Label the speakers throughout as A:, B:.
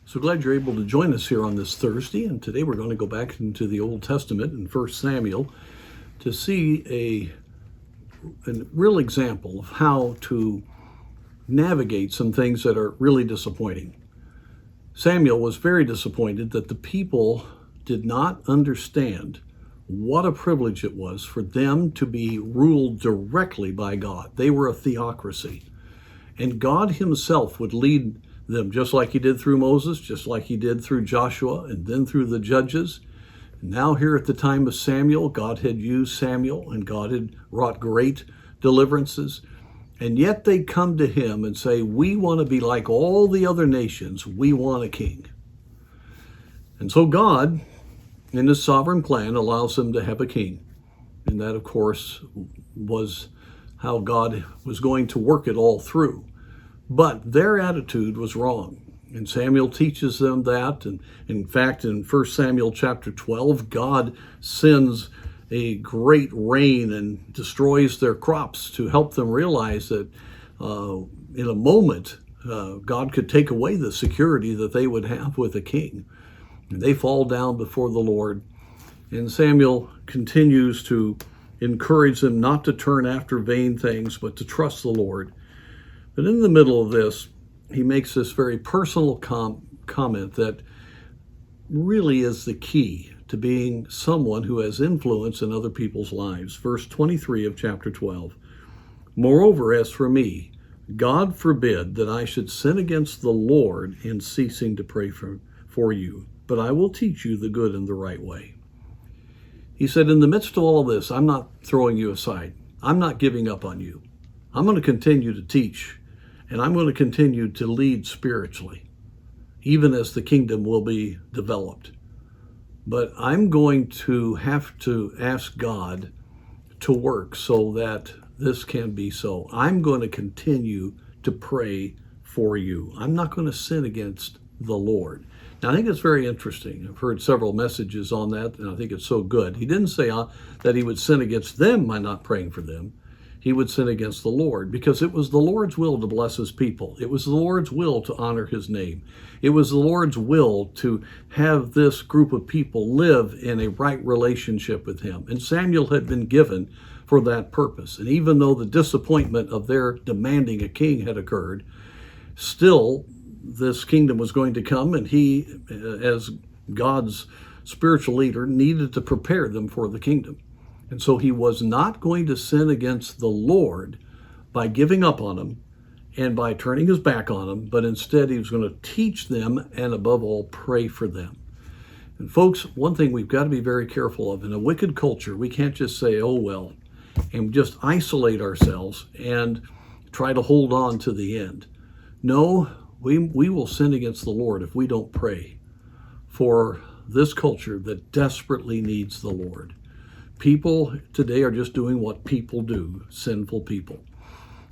A: So glad you're able to join us here on this Thursday, and today we're going to go back into the Old Testament in 1 Samuel to see a real example of how to navigate some things that are really disappointing. Samuel was very disappointed that the people did not understand what a privilege it was for them to be ruled directly by God. They were a theocracy, and God himself would lead them just like he did through Moses, just like he did through Joshua, and then through the judges. And now here at the time of Samuel, God had used Samuel and God had wrought great deliverances. And yet they come to him and say, we want to be like all the other nations. We want a king. And so God, in his sovereign plan, allows them to have a king. And that, of course, was how God was going to work it all through. But their attitude was wrong. And Samuel teaches them that. And in fact, in 1 Samuel chapter 12, God sends a great rain and destroys their crops to help them realize that in a moment, God could take away the security that they would have with a king. And they fall down before the Lord. And Samuel continues to encourage them not to turn after vain things, but to trust the Lord. But in the middle of this, he makes this very personal comment that really is the key to being someone who has influence in other people's lives. Verse 23 of chapter 12. Moreover, as for me, God forbid that I should sin against the Lord in ceasing to pray for you, but I will teach you the good and the right way. He said, in the midst of all of this, I'm not throwing you aside. I'm not giving up on you. I'm going to continue to teach, and I'm going to continue to lead spiritually, even as the kingdom will be developed. But I'm going to have to ask God to work so that this can be so. I'm going to continue to pray for you. I'm not going to sin against the Lord. Now, I think it's very interesting. I've heard several messages on that, and I think it's so good. He didn't say that he would sin against them by not praying for them. He would sin against the Lord, because it was the Lord's will to bless his people. It was the Lord's will to honor his name. It was the Lord's will to have this group of people live in a right relationship with him. And Samuel had been given for that purpose. And even though the disappointment of their demanding a king had occurred, still this kingdom was going to come, and he, as God's spiritual leader, needed to prepare them for the kingdom. And so he was not going to sin against the Lord by giving up on them and by turning his back on them, but instead he was going to teach them and above all pray for them. And folks, one thing we've got to be very careful of, in a wicked culture, we can't just say, oh well, and just isolate ourselves and try to hold on to the end. No, we will sin against the Lord if we don't pray for this culture that desperately needs the Lord. People today are just doing what people do, sinful people.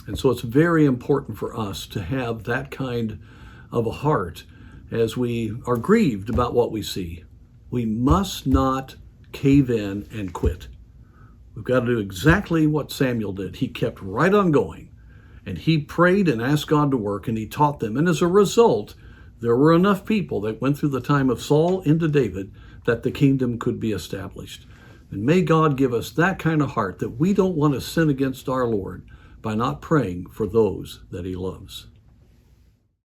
A: And so it's very important for us to have that kind of a heart as we are grieved about what we see. We must not cave in and quit. We've got to do exactly what Samuel did. He kept right on going, and he prayed and asked God to work, and he taught them. And as a result, there were enough people that went through the time of Saul into David that the kingdom could be established. And may God give us that kind of heart that we don't want to sin against our Lord by not praying for those that he loves.